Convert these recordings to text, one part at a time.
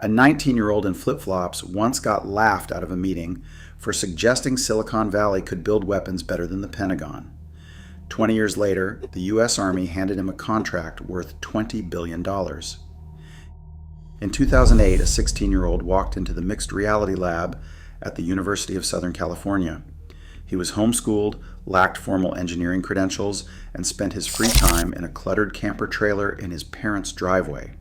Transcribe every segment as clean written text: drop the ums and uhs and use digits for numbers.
A 19-year-old in flip-flops once got laughed out of a meeting for suggesting Silicon Valley could build weapons better than the Pentagon. 20 years later, the U.S. Army handed him a contract worth $20 billion. In 2008, a 16-year-old walked into the mixed reality lab at the University of Southern California. He was homeschooled, lacked formal engineering credentials, and spent his free time in a cluttered camper trailer in his parents' driveway.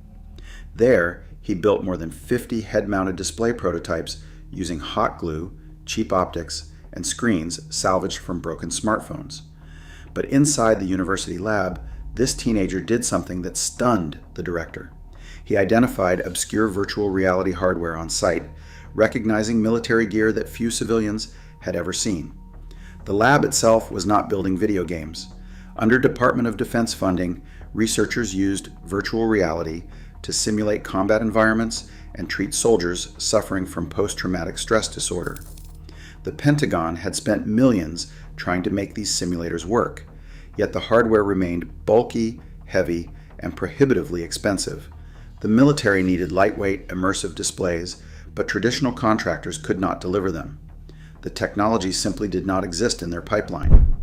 There, he built more than 50 head-mounted display prototypes using hot glue, cheap optics, and screens salvaged from broken smartphones. But inside the university lab, this teenager did something that stunned the director. He identified obscure virtual reality hardware on site, recognizing military gear that few civilians had ever seen. The lab itself was not building video games. Under Department of Defense funding, researchers used virtual reality to simulate combat environments and treat soldiers suffering from post-traumatic stress disorder. The Pentagon had spent millions trying to make these simulators work, yet the hardware remained bulky, heavy, and prohibitively expensive. The military needed lightweight, immersive displays, but traditional contractors could not deliver them. The technology simply did not exist in their pipeline.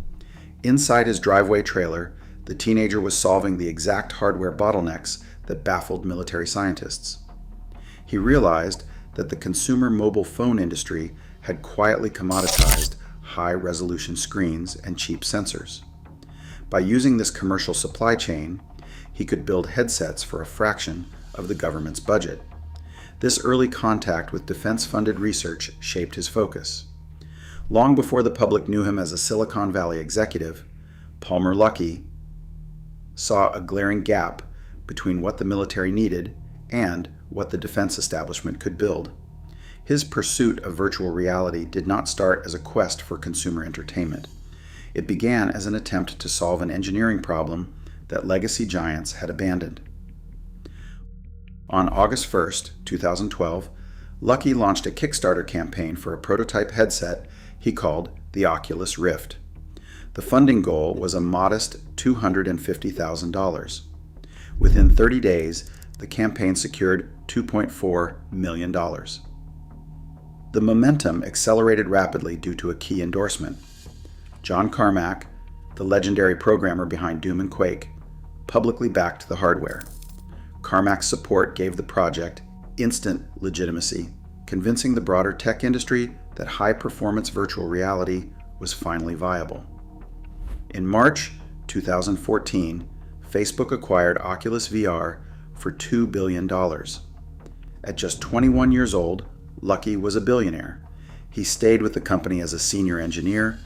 Inside his driveway trailer, the teenager was solving the exact hardware bottlenecks that baffled military scientists. He realized that the consumer mobile phone industry had quietly commoditized high-resolution screens and cheap sensors. By using this commercial supply chain, he could build headsets for a fraction of the government's budget. This early contact with defense-funded research shaped his focus. Long before the public knew him as a Silicon Valley executive, Palmer Luckey saw a glaring gap between what the military needed and what the defense establishment could build. His pursuit of virtual reality did not start as a quest for consumer entertainment. It began as an attempt to solve an engineering problem that legacy giants had abandoned. On August 1st, 2012, Luckey launched a Kickstarter campaign for a prototype headset he called the Oculus Rift. The funding goal was a modest $250,000. Within 30 days, the campaign secured $2.4 million. The momentum accelerated rapidly due to a key endorsement. John Carmack, the legendary programmer behind Doom and Quake, publicly backed the hardware. Carmack's support gave the project instant legitimacy, convincing the broader tech industry that high-performance virtual reality was finally viable. In March 2014, Facebook acquired Oculus VR for $2 billion. At just 21 years old, Luckey was a billionaire. He stayed with the company as a senior engineer,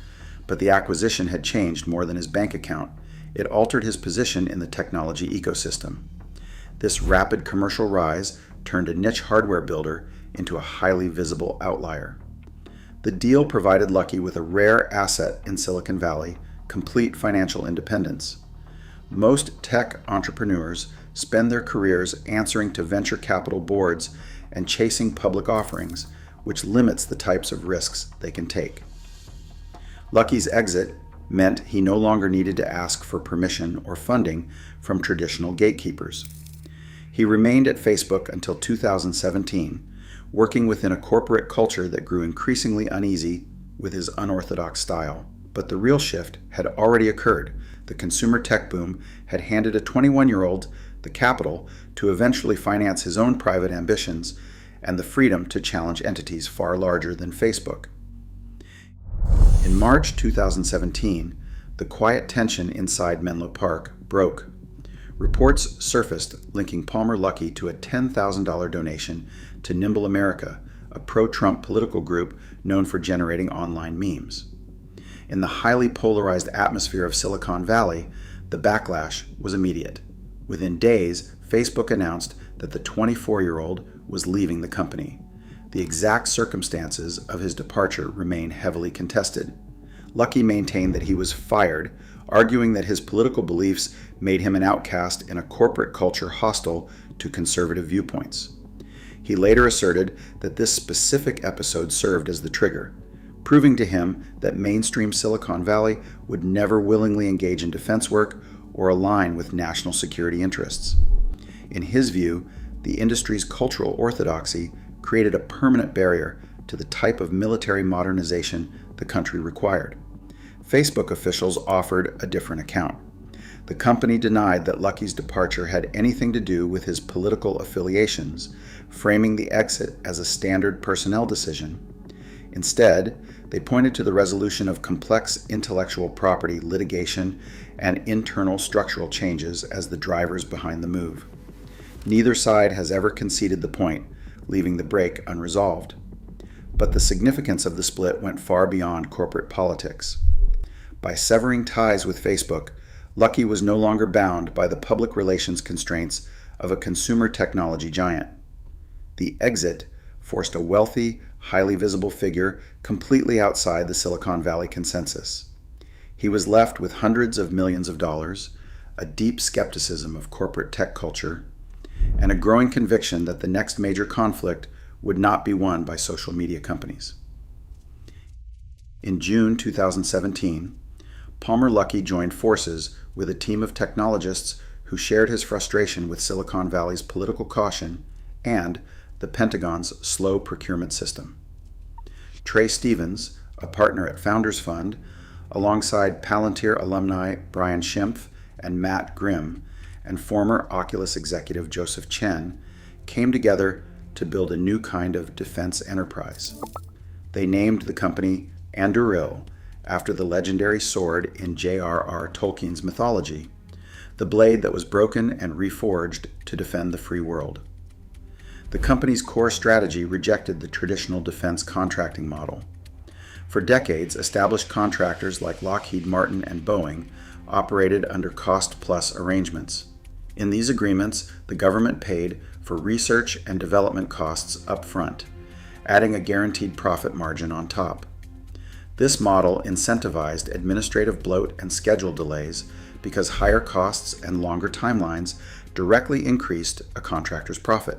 but the acquisition had changed more than his bank account. It altered his position in the technology ecosystem. This rapid commercial rise turned a niche hardware builder into a highly visible outlier. The deal provided Luckey with a rare asset in Silicon Valley, complete financial independence. Most tech entrepreneurs spend their careers answering to venture capital boards and chasing public offerings, which limits the types of risks they can take. Luckey's exit meant he no longer needed to ask for permission or funding from traditional gatekeepers. He remained at Facebook until 2017, working within a corporate culture that grew increasingly uneasy with his unorthodox style. But the real shift had already occurred. The consumer tech boom had handed a 21-year-old the capital to eventually finance his own private ambitions and the freedom to challenge entities far larger than Facebook. In March 2017, the quiet tension inside Menlo Park broke. Reports surfaced linking Palmer Luckey to a $10,000 donation to Nimble America, a pro-Trump political group known for generating online memes. In the highly polarized atmosphere of Silicon Valley, the backlash was immediate. Within days, Facebook announced that the 24-year-old was leaving the company. The exact circumstances of his departure remain heavily contested. Luckey maintained that he was fired, arguing that his political beliefs made him an outcast in a corporate culture hostile to conservative viewpoints. He later asserted that this specific episode served as the trigger, proving to him that mainstream Silicon Valley would never willingly engage in defense work or align with national security interests. In his view, the industry's cultural orthodoxy created a permanent barrier to the type of military modernization the country required. Facebook officials offered a different account. The company denied that Luckey's departure had anything to do with his political affiliations, framing the exit as a standard personnel decision. Instead, they pointed to the resolution of complex intellectual property litigation and internal structural changes as the drivers behind the move. Neither side has ever conceded the point, leaving the break unresolved. But the significance of the split went far beyond corporate politics. By severing ties with Facebook, Luckey was no longer bound by the public relations constraints of a consumer technology giant. The exit forced a wealthy, highly visible figure completely outside the Silicon Valley consensus. He was left with hundreds of millions of dollars, a deep skepticism of corporate tech culture, and a growing conviction that the next major conflict would not be won by social media companies. In June 2017, Palmer Luckey joined forces with a team of technologists who shared his frustration with Silicon Valley's political caution and the Pentagon's slow procurement system. Trey Stevens, a partner at Founders Fund, alongside Palantir alumni Brian Schimpf and Matt Grimm, and former Oculus executive Joseph Chen, came together to build a new kind of defense enterprise. They named the company Anduril, after the legendary sword in J.R.R. Tolkien's mythology, the blade that was broken and reforged to defend the free world. The company's core strategy rejected the traditional defense contracting model. For decades, established contractors like Lockheed Martin and Boeing operated under cost-plus arrangements. In these agreements, the government paid for research and development costs up front, adding a guaranteed profit margin on top. This model incentivized administrative bloat and schedule delays because higher costs and longer timelines directly increased a contractor's profit.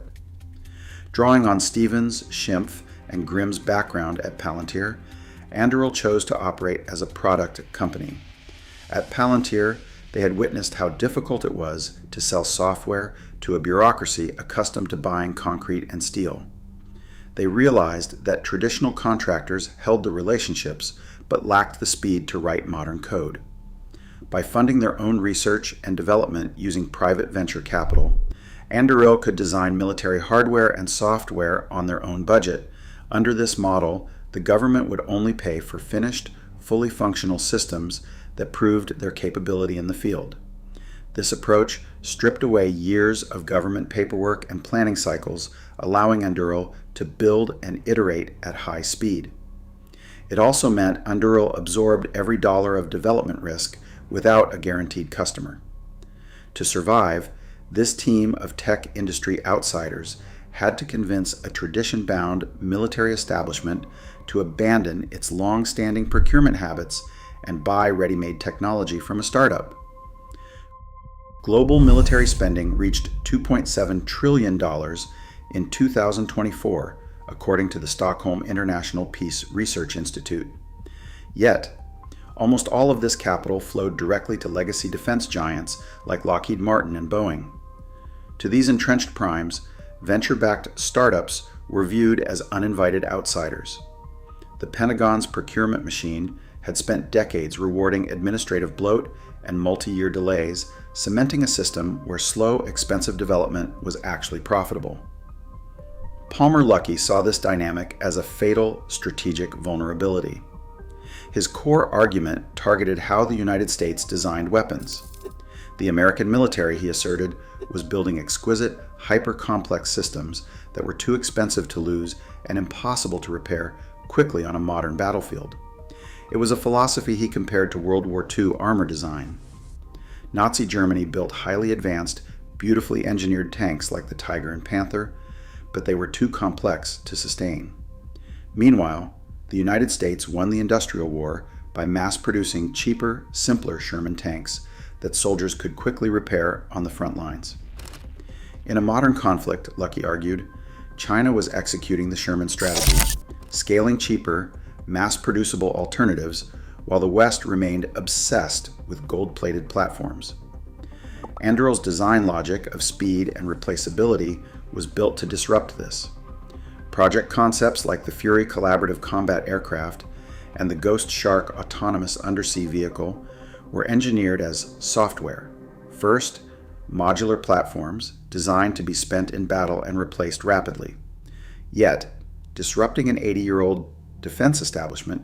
Drawing on Stevens, Schimpf, and Grimm's background at Palantir, Anduril chose to operate as a product company. At Palantir, they had witnessed how difficult it was to sell software to a bureaucracy accustomed to buying concrete and steel. They realized that traditional contractors held the relationships but lacked the speed to write modern code. By funding their own research and development using private venture capital, Anduril could design military hardware and software on their own budget. Under this model, the government would only pay for finished, fully functional systems that proved their capability in the field. This approach stripped away years of government paperwork and planning cycles, allowing Anduril to build and iterate at high speed. It also meant Anduril absorbed every dollar of development risk without a guaranteed customer. To survive, this team of tech industry outsiders had to convince a tradition-bound military establishment to abandon its long-standing procurement habits and buy ready-made technology from a startup. Global military spending reached $2.7 trillion in 2024, according to the Stockholm International Peace Research Institute. Yet, almost all of this capital flowed directly to legacy defense giants like Lockheed Martin and Boeing. To these entrenched primes, venture-backed startups were viewed as uninvited outsiders. The Pentagon's procurement machine had spent decades rewarding administrative bloat and multi-year delays, cementing a system where slow, expensive development was actually profitable. Palmer Luckey saw this dynamic as a fatal strategic vulnerability. His core argument targeted how the United States designed weapons. The American military, he asserted, was building exquisite, hyper-complex systems that were too expensive to lose and impossible to repair quickly on a modern battlefield. It was a philosophy he compared to World War II armor design. Nazi Germany built highly advanced, beautifully engineered tanks like the Tiger and Panther, but they were too complex to sustain. Meanwhile, the United States won the Industrial War by mass-producing cheaper, simpler Sherman tanks that soldiers could quickly repair on the front lines. In a modern conflict, Luckey argued, China was executing the Sherman strategy, scaling cheaper, mass-producible alternatives, while the West remained obsessed with gold-plated platforms. Anduril's design logic of speed and replaceability was built to disrupt this. Project concepts like the Fury Collaborative Combat Aircraft and the Ghost Shark Autonomous Undersea Vehicle were engineered as software. First, modular platforms designed to be spent in battle and replaced rapidly. Yet, disrupting an 80-year-old defense establishment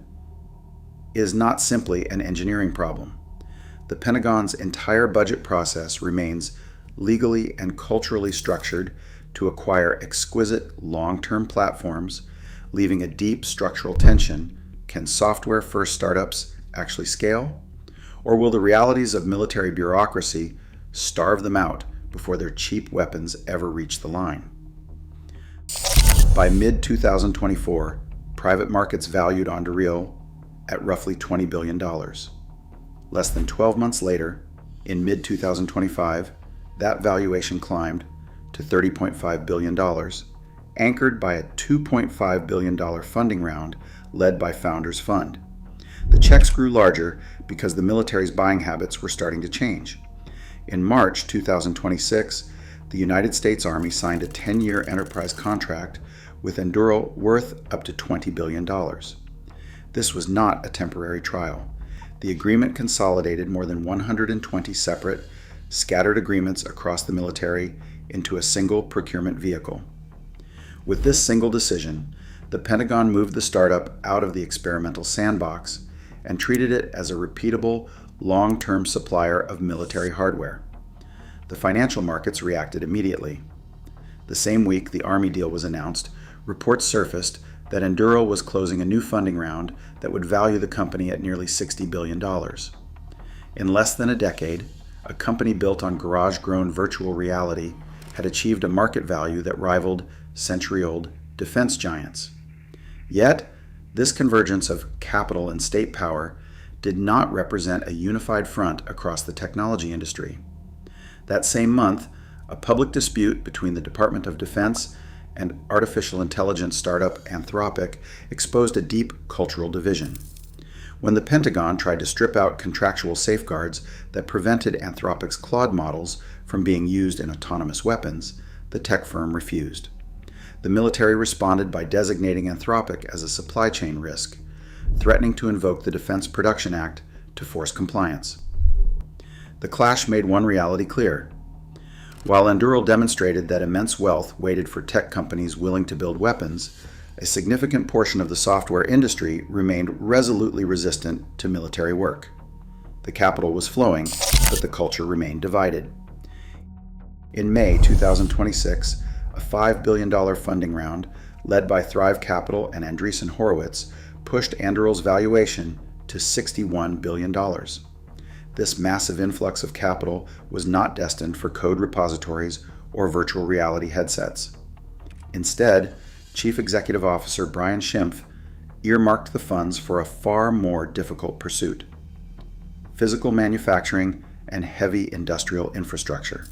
is not simply an engineering problem. The Pentagon's entire budget process remains legally and culturally structured to acquire exquisite long-term platforms, leaving a deep structural tension. Can software-first startups actually scale? Or will the realities of military bureaucracy starve them out before their cheap weapons ever reach the line? By mid-2024, private markets valued Anduril at roughly $20 billion. Less than 12 months later, in mid-2025, that valuation climbed to $30.5 billion, anchored by a $2.5 billion funding round led by Founders Fund. The checks grew larger because the military's buying habits were starting to change. In March 2026, the United States Army signed a 10-year enterprise contract with Anduril worth up to $20 billion. This was not a temporary trial. The agreement consolidated more than 120 separate, scattered agreements across the military into a single procurement vehicle. With this single decision, the Pentagon moved the startup out of the experimental sandbox and treated it as a repeatable, long-term supplier of military hardware. The financial markets reacted immediately. The same week the Army deal was announced, reports surfaced that Anduril was closing a new funding round that would value the company at nearly $60 billion. In less than a decade, a company built on garage-grown virtual reality had achieved a market value that rivaled century-old defense giants. Yet, this convergence of capital and state power did not represent a unified front across the technology industry. That same month, a public dispute between the Department of Defense and artificial intelligence startup Anthropic exposed a deep cultural division. When the Pentagon tried to strip out contractual safeguards that prevented Anthropic's Claude models from being used in autonomous weapons, the tech firm refused. The military responded by designating Anthropic as a supply chain risk, threatening to invoke the Defense Production Act to force compliance. The clash made one reality clear. While Anduril demonstrated that immense wealth waited for tech companies willing to build weapons, a significant portion of the software industry remained resolutely resistant to military work. The capital was flowing, but the culture remained divided. In May 2026, a $5 billion funding round, led by Thrive Capital and Andreessen Horowitz, pushed Anduril's valuation to $61 billion. This massive influx of capital was not destined for code repositories or virtual reality headsets. Instead, Chief Executive Officer Brian Schimpf earmarked the funds for a far more difficult pursuit: physical manufacturing and heavy industrial infrastructure.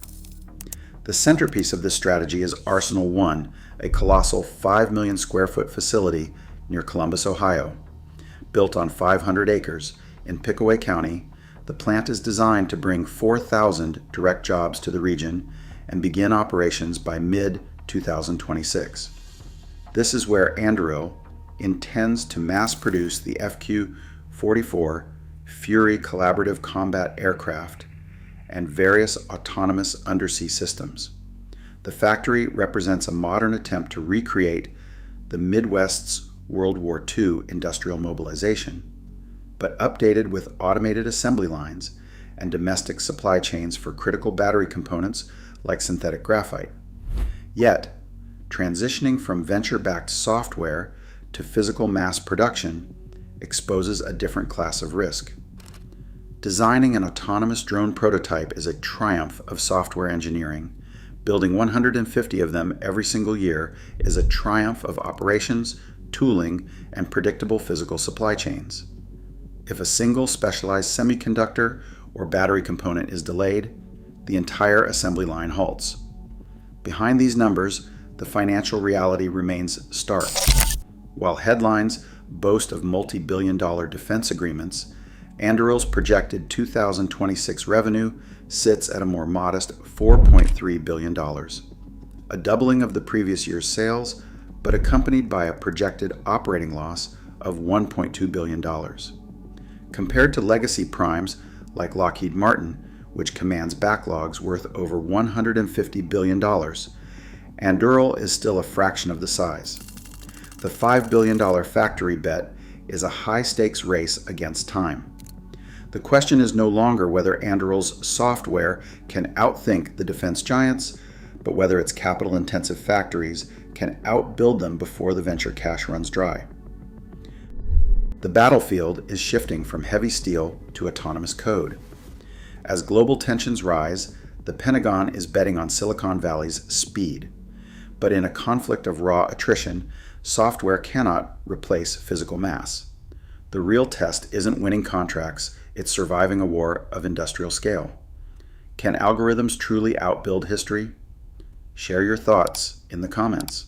The centerpiece of this strategy is Arsenal 1, a colossal 5 million square foot facility near Columbus, Ohio. Built on 500 acres in Pickaway County, the plant is designed to bring 4,000 direct jobs to the region and begin operations by mid-2026. This is where Anduril intends to mass produce the FQ-44 Fury Collaborative Combat Aircraft and various autonomous undersea systems. The factory represents a modern attempt to recreate the Midwest's World War II industrial mobilization, but updated with automated assembly lines and domestic supply chains for critical battery components like synthetic graphite. Yet, transitioning from venture-backed software to physical mass production exposes a different class of risk. Designing an autonomous drone prototype is a triumph of software engineering. Building 150 of them every single year is a triumph of operations, tooling, and predictable physical supply chains. If a single specialized semiconductor or battery component is delayed, the entire assembly line halts. Behind these numbers, the financial reality remains stark. While headlines boast of multi-billion-dollar defense agreements, Anduril's projected 2026 revenue sits at a more modest $4.3 billion. a doubling of the previous year's sales, but accompanied by a projected operating loss of $1.2 billion. Compared to legacy primes like Lockheed Martin, which commands backlogs worth over $150 billion, Anduril is still a fraction of the size. The $5 billion factory bet is a high-stakes race against time. The question is no longer whether Anduril's software can outthink the defense giants, but whether its capital-intensive factories can outbuild them before the venture cash runs dry. The battlefield is shifting from heavy steel to autonomous code. As global tensions rise, the Pentagon is betting on Silicon Valley's speed. But in a conflict of raw attrition, software cannot replace physical mass. The real test isn't winning contracts, it's surviving a war of industrial scale. Can algorithms truly outbuild history? Share your thoughts in the comments.